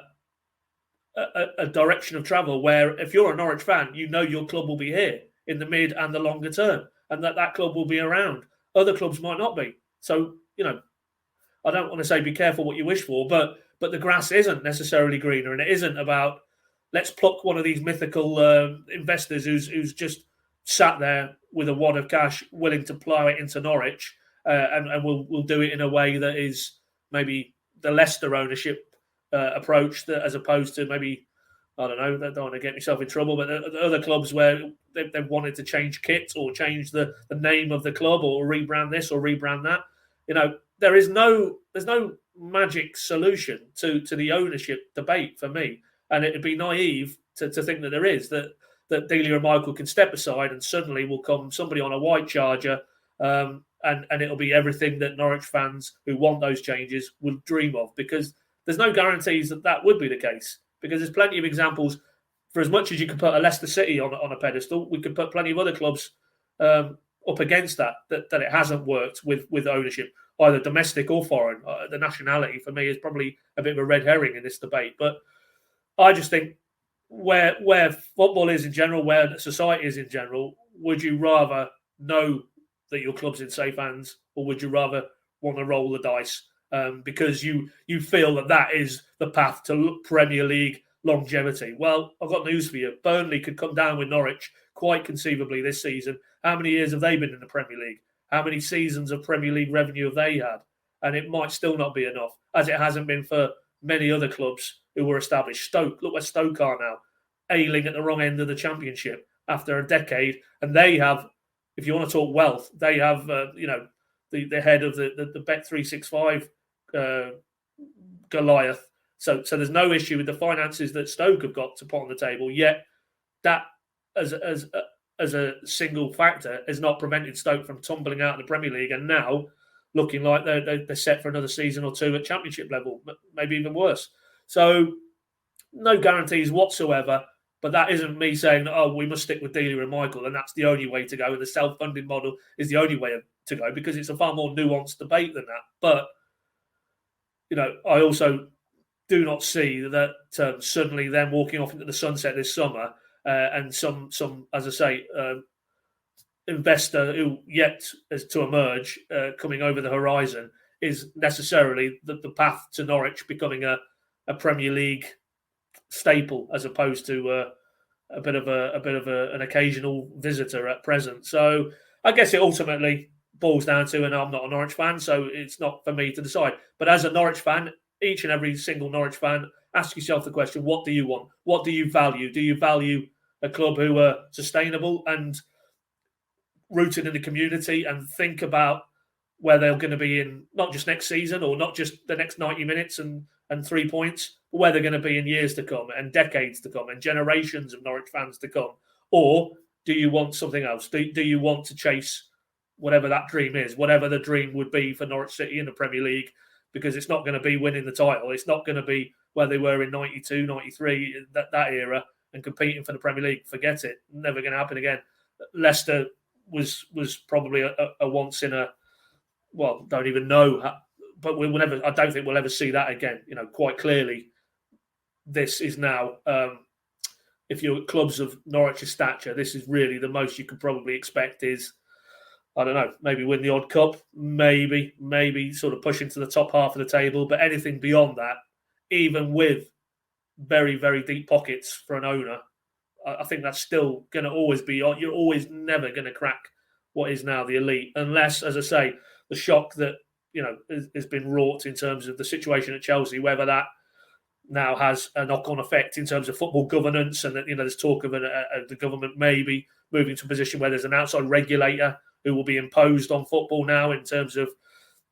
S2: direction of travel where if you're a Norwich fan, your club will be here in the mid and the longer term, and that club will be around. Other clubs might not be. So, I don't want to say be careful what you wish for, but the grass isn't necessarily greener, and it isn't about let's pluck one of these mythical investors who's just sat there with a wad of cash willing to plough it into Norwich, and we'll do it in a way that is maybe the Leicester ownership approach, that as opposed to maybe, I don't know, I don't want to get myself in trouble, but the other clubs where they've wanted to change kit or change the name of the club or rebrand this or rebrand that. There's no magic solution to the ownership debate for me, and it'd be naive to think that there is, that Delia and Michael can step aside and suddenly will come somebody on a white charger, and it'll be everything that Norwich fans who want those changes would dream of, because there's no guarantees that would be the case, because there's plenty of examples. For as much as you could put a Leicester City on a pedestal, we could put plenty of other clubs up against that it hasn't worked with ownership, either domestic or foreign. The nationality for me is probably a bit of a red herring in this debate. But I just think where football is in general, where society is in general, would you rather know that your club's in safe hands, or would you rather want to roll the dice because you feel that is the path to Premier League longevity? Well, I've got news for you. Burnley could come down with Norwich quite conceivably this season. How many years have they been in the Premier League? How many seasons of Premier League revenue have they had? And it might still not be enough, as it hasn't been for many other clubs who were established. Stoke, look where Stoke are now, ailing at the wrong end of the Championship after a decade. And they have, if you want to talk wealth, they have, the head of the Bet365 Goliath. So there's no issue with the finances that Stoke have got to put on the table. Yet that, as a single factor, has not prevented Stoke from tumbling out of the Premier League and now looking like they're set for another season or two at Championship level, maybe even worse. So no guarantees whatsoever. But that isn't me saying, we must stick with Delia and Michael, and that's the only way to go, and the self-funding model is the only way to go, because it's a far more nuanced debate than that. But, I also do not see that suddenly them walking off into the sunset this summer and some, as I say, investor who yet is to emerge coming over the horizon is necessarily the path to Norwich becoming a Premier League staple, as opposed to a bit of an occasional visitor at present. So I guess it ultimately boils down to, and I'm not a Norwich fan, so it's not for me to decide. But as a Norwich fan, each and every single Norwich fan, ask yourself the question: what do you want? What do you value? Do you value a club who are sustainable and rooted in the community, and think about where they're going to be in not just next season or not just the next 90 minutes and 3 points, but where they're going to be in years to come and decades to come and generations of Norwich fans to come? Or do you want something else? Do you want to chase whatever that dream is, whatever the dream would be for Norwich City in the Premier League? Because it's not going to be winning the title. It's not going to be where they were in 92, 93, that era, and competing for the Premier League. Forget it. Never going to happen again. Leicester was probably a once in a, well, don't even know, but we'll never. I don't think we'll ever see that again. Quite clearly, this is now, if you're clubs of Norwich's stature, this is really the most you could probably expect is, I don't know, maybe win the odd cup, maybe sort of push into the top half of the table. But anything beyond that, even with very, very deep pockets for an owner, I think that's still going to always be, you're always never going to crack what is now the elite, unless, as I say, the shock that has been wrought in terms of the situation at Chelsea, whether that now has a knock-on effect in terms of football governance, and that there's talk of the government maybe moving to a position where there's an outside regulator who will be imposed on football now in terms of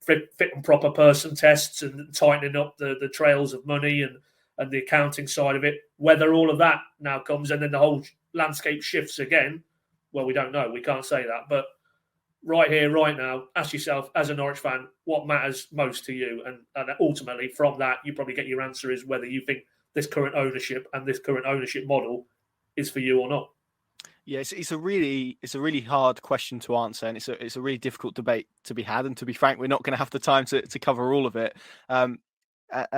S2: fit and proper person tests and tightening up the trails of money and the accounting side of it. Whether all of that now comes and then the whole landscape shifts again, well, we don't know. We can't say that. But right here, right now, ask yourself, as a Norwich fan, what matters most to you? And ultimately, from that, you probably get your answer is whether you think this current ownership and this current ownership model is for you or not.
S1: Yeah, it's a really hard question to answer, and it's a really difficult debate to be had. And to be frank, we're not going to have the time to cover all of it. And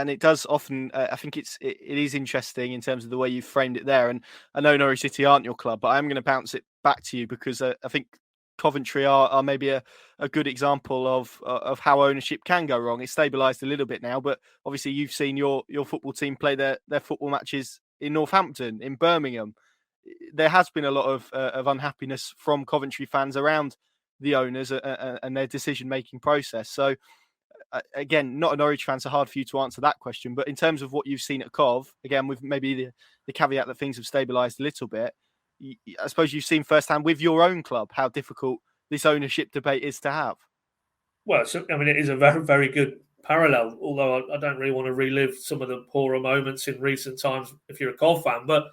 S1: it does often. I think it is interesting in terms of the way you've framed it there. And I know Norwich City aren't your club, but I'm going to bounce it back to you because I think Coventry are maybe a good example of how ownership can go wrong. It's stabilised a little bit now, but obviously you've seen your football team play their football matches in Northampton, in Birmingham. There has been a lot of unhappiness from Coventry fans around the owners and their decision-making process. So again, not a Norwich fan, so hard for you to answer that question. But in terms of what you've seen at Cov, again, with maybe the caveat that things have stabilised a little bit, I suppose you've seen firsthand with your own club how difficult this ownership debate is to have.
S2: Well, I mean, it is a very, very good parallel, although I don't really want to relive some of the poorer moments in recent times if you're a Cov fan. But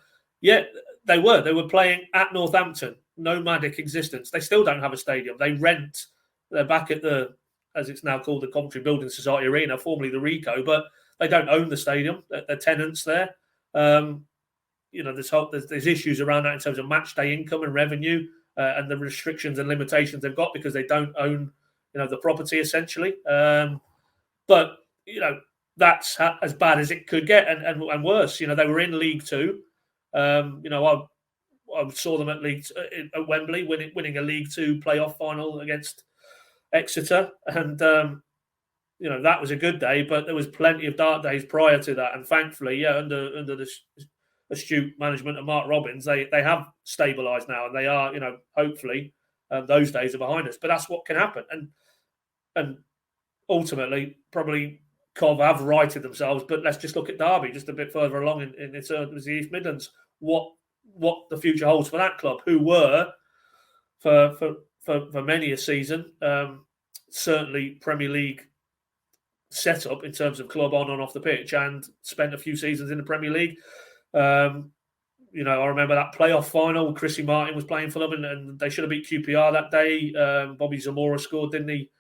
S2: yeah, they were playing at Northampton, nomadic existence. They still don't have a stadium. They rent. They're back at the, as it's now called, the Coventry Building Society Arena, formerly the Rico, but they don't own the stadium. They're tenants there. There's issues around that in terms of match day income and revenue and the restrictions and limitations they've got because they don't own, the property essentially. But that's as bad as it could get and worse. They were in League Two. I saw them at Wembley winning a League Two playoff final against Exeter, and that was a good day. But there was plenty of dark days prior to that, and thankfully, under the astute management of Mark Robbins, they have stabilised now, and they are, hopefully, those days are behind us. But that's what can happen, and ultimately, probably Cov have righted themselves. But let's just look at Derby, just a bit further along in the East Midlands. What the future holds for that club, who were for many a season certainly Premier League setup in terms of club on and off the pitch, and spent a few seasons in the Premier League. I remember that playoff final. Chrissy Martin was playing for them, and they should have beat QPR that day. Bobby Zamora scored, didn't he?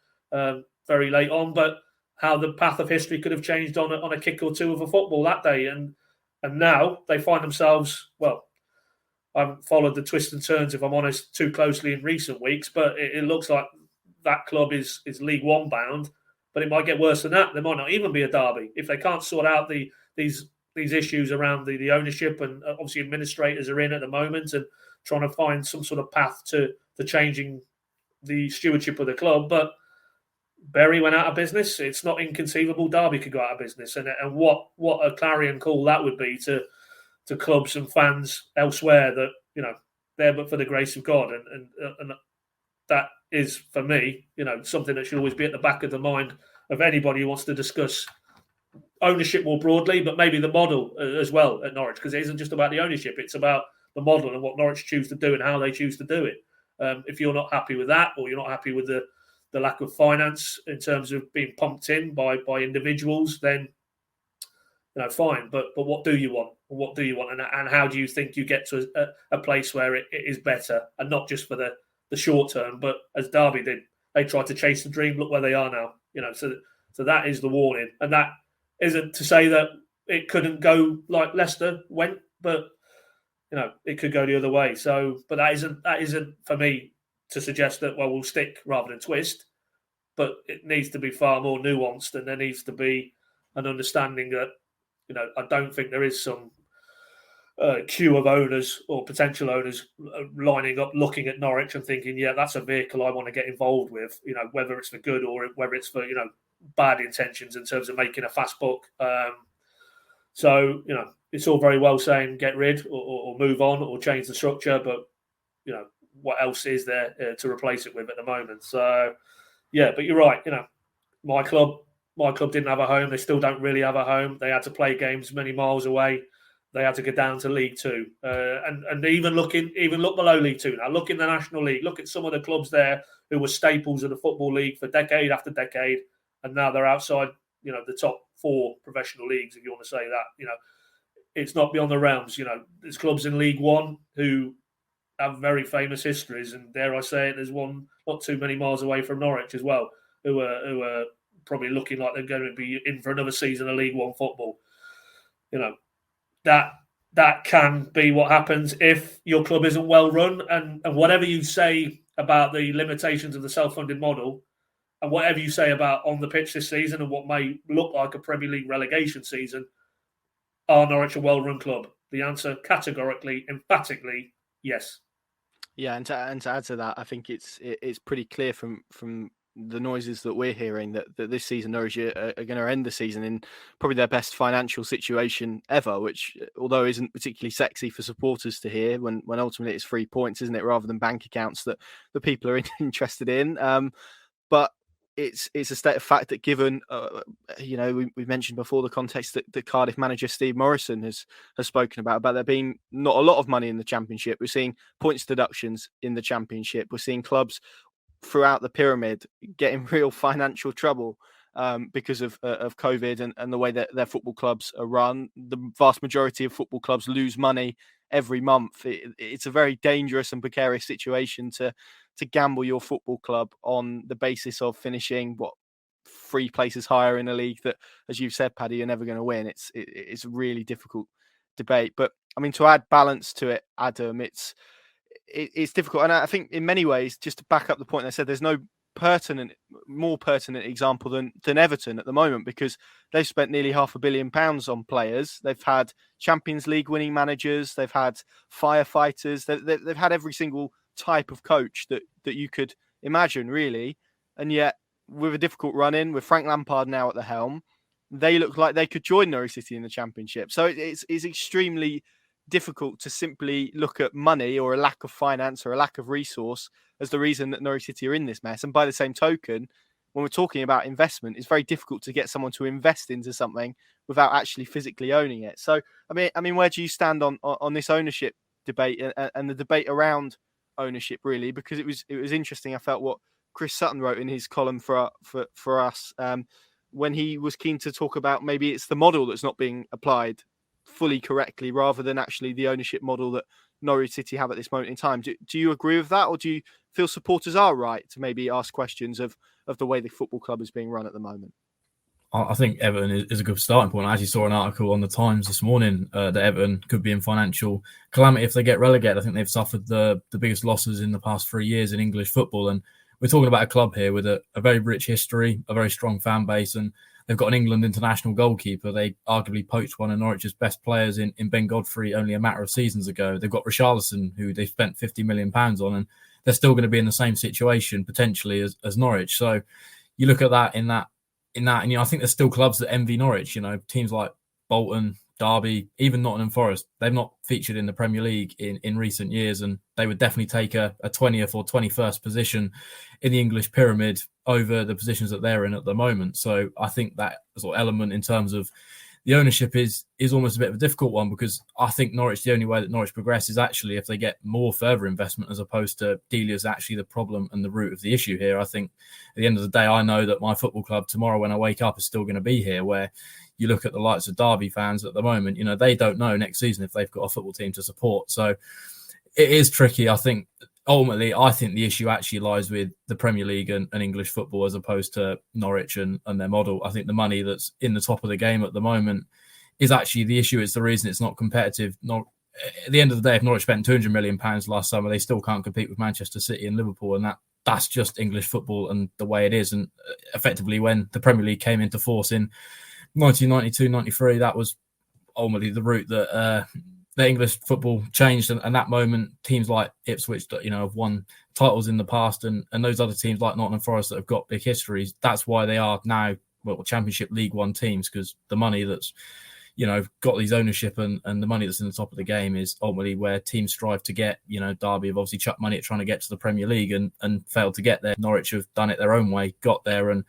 S2: Very late on, but how the path of history could have changed on a kick or two of a football that day, and now they find themselves. Well, I haven't followed the twists and turns, if I'm honest, too closely in recent weeks, but it looks like that club is League One bound. But it might get worse than that. There might not even be a derby if they can't sort out these issues around the ownership, and obviously administrators are in at the moment and trying to find some sort of path to changing the stewardship of the club. But Bury went out of business. It's not inconceivable Derby could go out of business, and what a clarion call that would be to clubs and fans elsewhere that there but for the grace of God, and that is for me something that should always be at the back of the mind of anybody who wants to discuss ownership more broadly, but maybe the model as well at Norwich, because it isn't just about the ownership, it's about the model and what Norwich choose to do and how they choose to do it. If you're not happy with that, or you're not happy with the lack of finance in terms of being pumped in by individuals, then fine. But what do you want? What do you want? And how do you think you get to a place where it is better, and not just for the short term, but as Derby did, they tried to chase the dream. Look where they are now. So that is the warning, and that isn't to say that it couldn't go like Leicester went, but it could go the other way. So, but that isn't for me to suggest that we'll stick rather than twist. But it needs to be far more nuanced, and there needs to be an understanding that I don't think there is some queue of owners or potential owners lining up, looking at Norwich and thinking, yeah, that's a vehicle I want to get involved with. Whether it's for good or whether it's for bad intentions in terms of making a fast buck. So it's all very well saying get rid or move on or change the structure, but what else is there to replace it with at the moment? So yeah, but you're right. My club didn't have a home. They still don't really have a home. They had to play games many miles away. They had to go down to League Two, and even look below League Two now. Look in the National League. Look at some of the clubs there who were staples of the Football League for decade after decade, and now they're outside, the top 4 professional leagues, if you want to say that. It's not beyond the realms. There's clubs in League One who have very famous histories, and dare I say it, there's one not too many miles away from Norwich as well, who are probably looking like they're going to be in for another season of League One football. That that can be what happens if your club isn't well run. And whatever you say about the limitations of the self-funded model, and whatever you say about on the pitch this season and what may look like a Premier League relegation season, are Norwich a well-run club? The answer, categorically, emphatically, yes.
S1: Yeah, and to add to that, I think it's pretty clear from the noises that we're hearing that this season Norwich are going to end the season in probably their best financial situation ever, which, although isn't particularly sexy for supporters to hear, when ultimately it's 3 points, isn't it, rather than bank accounts that the people are interested in. But it's a state of fact that, given we mentioned before the context that Cardiff manager Steve Morrison has spoken about there being not a lot of money in the Championship. We're seeing points deductions in the Championship. We're seeing clubs throughout the pyramid getting real financial trouble because of COVID and the way that their football clubs are run. The vast majority of football clubs lose money every month. It's a very dangerous and precarious situation to gamble your football club on the basis of finishing 3 places higher in a league that, as you've said, Paddy, you're never going to win. It's a really difficult debate. But I mean, to add balance to it, Adam, it's difficult. And I think in many ways, just to back up the point I said, there's no more pertinent example than Everton at the moment, because they've spent nearly £500 million on players. They've had Champions League winning managers. They've had firefighters. They've had every single type of coach that you could imagine, really. And yet, with a difficult run in, with Frank Lampard now at the helm, they look like they could join Norwich City in the Championship. So it's extremely difficult to simply look at money or a lack of finance or a lack of resource as the reason that Norwich City are in this mess. And by the same token, when we're talking about investment, it's very difficult to get someone to invest into something without actually physically owning it. So, I mean, where do you stand on this ownership debate and the debate around ownership, really? Because it was interesting. I felt what Chris Sutton wrote in his column for us when he was keen to talk about maybe it's the model that's not being applied fully correctly, rather than actually the ownership model that Norwich City have at this moment in time. Do you agree with that, or do you feel supporters are right to maybe ask questions of the way the football club is being run at the moment?
S3: I think Everton is a good starting point. I actually saw an article on the Times this morning that Everton could be in financial calamity if they get relegated. I think they've suffered the biggest losses in the past 3 years in English football. And we're talking about a club here with a very rich history, a very strong fan base, and they've got an England international goalkeeper. They arguably poached one of Norwich's best players in Ben Godfrey only a matter of seasons ago. They've got Richarlison, who they've spent £50 million on, and they're still going to be in the same situation potentially as Norwich. So you look at that in that, and I think there's still clubs that envy Norwich. Teams like Bolton, Derby, even Nottingham Forest. They've not featured in the Premier League in recent years, and they would definitely take a 20th or 21st position in the English pyramid over the positions that they're in at the moment. So I think that sort of element in terms of the ownership is almost a bit of a difficult one, because I think Norwich, the only way that Norwich progress is actually if they get more further investment, as opposed to Delia is actually the problem and the root of the issue here. I think at the end of the day, I know that my football club tomorrow when I wake up is still going to be here, where you look at the likes of Derby fans at the moment, they don't know next season if they've got a football team to support. So it is tricky. I think ultimately, the issue actually lies with the Premier League and English football as opposed to Norwich and their model. I think the money that's in the top of the game at the moment is actually the issue. It's the reason it's not competitive. At the end of the day, if Norwich spent £200 million last summer, they still can't compete with Manchester City and Liverpool. And that's just English football and the way it is. And effectively, when the Premier League came into force in 1992-93, that was ultimately the route that the English football changed. And that moment, teams like Ipswich that have won titles in the past, and those other teams like Nottingham Forest that have got big histories, that's why they are now Championship League One teams, because the money that's got these ownership and the money that's in the top of the game is ultimately where teams strive to get. Derby have obviously chucked money at trying to get to the Premier League and failed to get there. Norwich have done it their own way, got there, and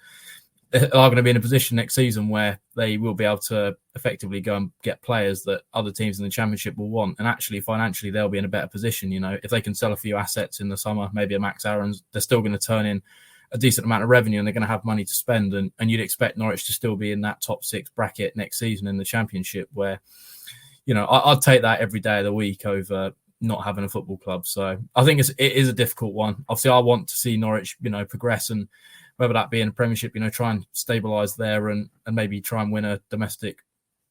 S3: are going to be in a position next season where they will be able to effectively go and get players that other teams in the Championship will want. And actually, financially, they'll be in a better position. If they can sell a few assets in the summer, maybe a Max Aarons, they're still going to turn in a decent amount of revenue and they're going to have money to spend. And you'd expect Norwich to still be in that top 6 bracket next season in the Championship, where, I'd take that every day of the week over not having a football club. So I think it is a difficult one. Obviously, I want to see Norwich, progress, and whether that be in a Premiership, try and stabilise there and maybe try and win a domestic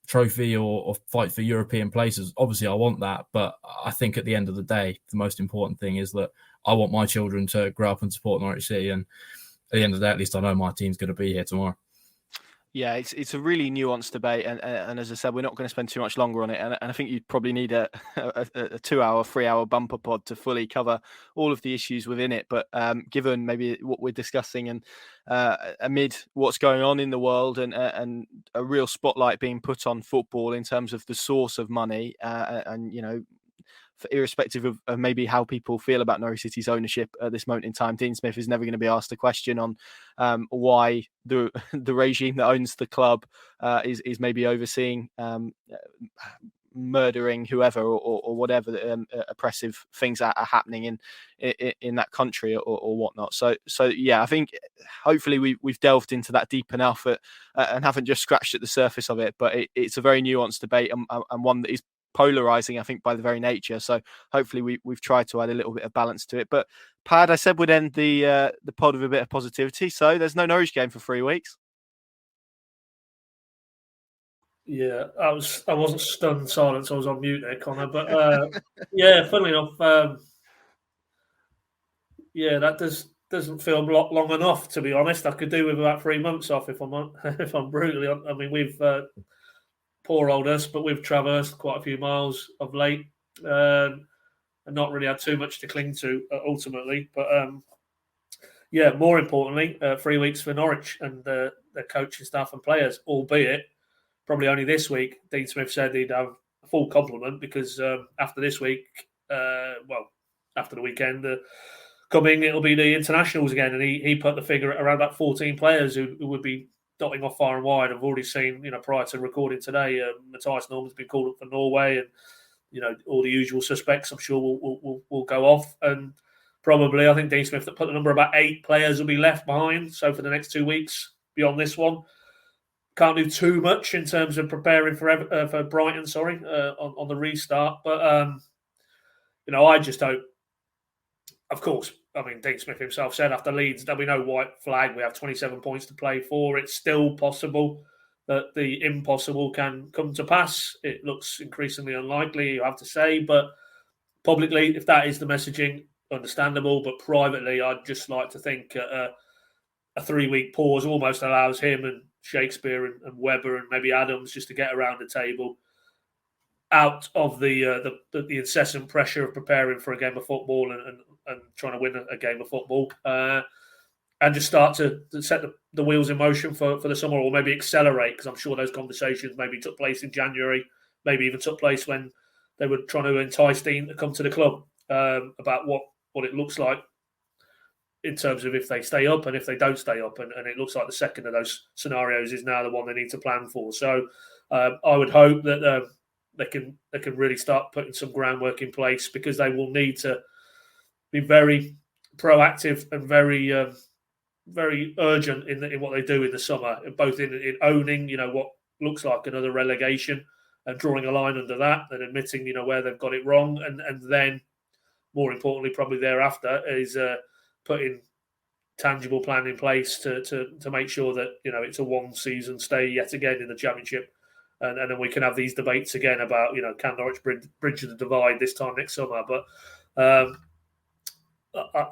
S3: trophy or fight for European places. Obviously, I want that, but I think at the end of the day, the most important thing is that I want my children to grow up and support Norwich City. And at the end of the day, at least I know my team's going to be here tomorrow.
S1: Yeah, it's a really nuanced debate, and as I said, we're not going to spend too much longer on it. And I think you'd probably need a 2-hour, 3-hour bumper pod to fully cover all of the issues within it. But given maybe what we're discussing, and amid what's going on in the world, and a real spotlight being put on football in terms of the source of money, and irrespective of maybe how people feel about Norwich City's ownership at this moment in time, Dean Smith is never going to be asked a question on why the regime that owns the club is maybe overseeing murdering whoever or whatever oppressive things are happening in that country or whatnot. So yeah, I think hopefully we've delved into that deep enough and haven't just scratched at the surface of it. But it's a very nuanced debate, and one that is polarizing, I think, by the very nature. So hopefully we've tried to add a little bit of balance to it. But Pad, I said we'd end the pod with a bit of positivity. So there's no Norwich game for 3 weeks.
S2: Yeah, I wasn't stunned silence. I was on mute there, Connor. But yeah, funnily enough, that doesn't feel long enough, to be honest. I could do with about 3 months off if I'm brutally honest. I mean, we've poor old us, but we've traversed quite a few miles of late, and not really had too much to cling to ultimately. But yeah, more importantly, 3 weeks for Norwich and their coaching staff and players, albeit probably only this week. Dean Smith said he'd have a full complement because after this week, after the weekend coming, it'll be the internationals again, and he put the figure at around about 14 players who would be dotting off far and wide. I've already seen, prior to recording today, Matthias Norman's been called up for Norway, and all the usual suspects I'm sure will go off, and probably I think Dean Smith put the number about 8 players will be left behind. So for the next 2 weeks beyond this one, can't do too much in terms of preparing for Brighton. On the restart, but I just hope. Of course, I mean, Dean Smith himself said after Leeds, there'll be no white flag. We have 27 points to play for. It's still possible that the impossible can come to pass. It looks increasingly unlikely, you have to say. But publicly, if that is the messaging, understandable. But privately, I'd just like to think a 3-week pause almost allows him and Shakespeare and Webber and maybe Adams just to get around the table, out of the incessant pressure of preparing for a game of football and trying to win a game of football, and just start to set the wheels in motion for the summer, or maybe accelerate, because I'm sure those conversations maybe took place in January, maybe even took place when they were trying to entice Dean to come to the club, about what it looks like in terms of if they stay up and if they don't stay up. And it looks like the second of those scenarios is now the one they need to plan for. So I would hope that they can really start putting some groundwork in place, because they will need to be very proactive and very very urgent in what they do in the summer, both in owning what looks like another relegation and drawing a line under that and admitting where they've got it wrong, and then more importantly probably thereafter is putting tangible plan in place to make sure that it's a one season stay yet again in the Championship. And then we can have these debates again about, can Norwich bridge the divide this time next summer? But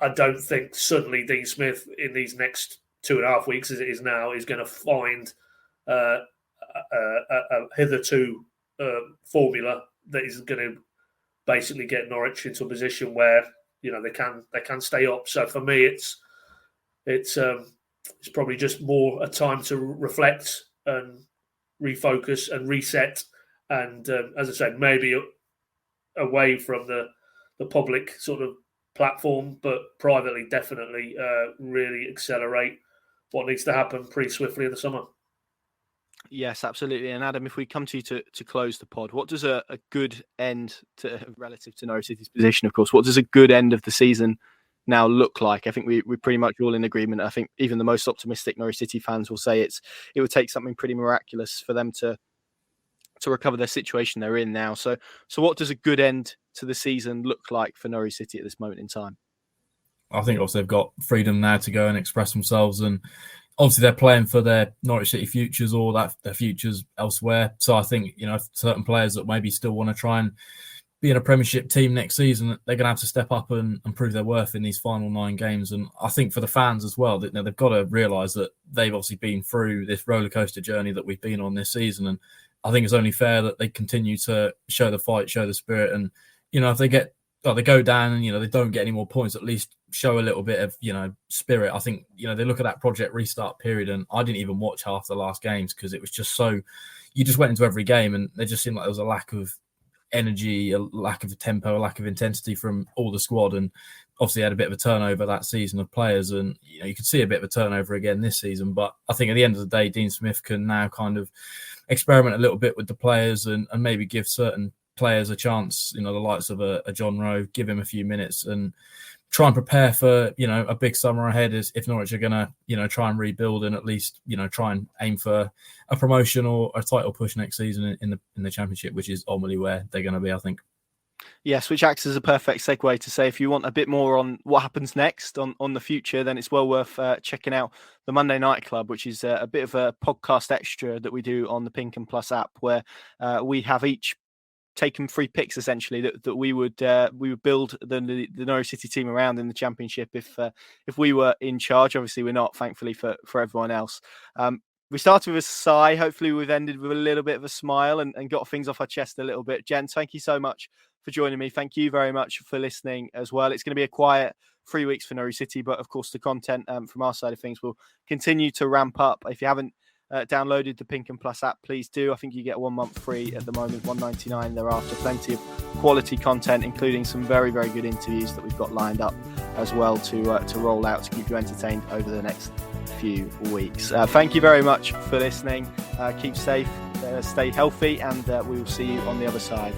S2: I don't think suddenly Dean Smith in these next 2.5 weeks, as it is now, is going to find a hitherto formula that is going to basically get Norwich into a position where they can stay up. So for me, it's probably just more a time to reflect and refocus and reset, and as I said, maybe away from the public sort of platform, but privately definitely really accelerate what needs to happen pretty swiftly in the summer.
S1: Yes, absolutely. And Adam, if we come to you to close the pod, what does a good end to, relative to Norwich City's position, of course, what does a good end of the season now look like? I think we're pretty much all in agreement. I think even the most optimistic Norwich City fans will say it would take something pretty miraculous for them to recover their situation they're in now. So what does a good end to the season look like for Norwich City at this moment in time?
S3: I think also they've got freedom now to go and express themselves, and obviously they're playing for their Norwich City futures or their futures elsewhere. So I think, certain players that maybe still want to try and be in a Premiership team next season, they're going to have to step up and prove their worth in these final 9 games. And I think for the fans as well, that they've got to realise that they've obviously been through this rollercoaster journey that we've been on this season. And I think it's only fair that they continue to show the fight, show the spirit. And, if they go down and, they don't get any more points, at least show a little bit of, spirit. I think, they look at that Project Restart period, and I didn't even watch half the last games because it was just so, you just went into every game and there just seemed like there was a lack of energy, a lack of tempo, a lack of intensity from all the squad. And obviously had a bit of a turnover that season of players, and you could see a bit of a turnover again this season. But I think at the end of the day, Dean Smith can now kind of experiment a little bit with the players and maybe give certain players a chance, the likes of a John Rowe, give him a few minutes and try and prepare for, a big summer ahead as if Norwich are going to, try and rebuild and at least, try and aim for a promotion or a title push next season in the Championship, which is ultimately where they're going to be, I think.
S1: Yes, which acts as a perfect segue to say if you want a bit more on what happens next on the future, then it's well worth checking out the Monday Night Club, which is a bit of a podcast extra that we do on the PinkUn Plus app, where we have each taken 3 picks essentially that we would build the Norwich City team around in the Championship if we were in charge. Obviously, we're not, thankfully for everyone else. We started with a sigh. Hopefully, we've ended with a little bit of a smile and got things off our chest a little bit. Gents, thank you so much for joining me. Thank you very much for listening as well. It's going to be a quiet 3 weeks for Norwich City, but of course, the content from our side of things will continue to ramp up. If you haven't downloaded the PinkUn Plus app, please do. I think you get 1 month free at the moment, $1.99 thereafter. Plenty of quality content, including some very, very good interviews that we've got lined up as well to roll out to keep you entertained over the next few weeks. Thank you very much for listening. Keep safe, stay healthy, and we will see you on the other side.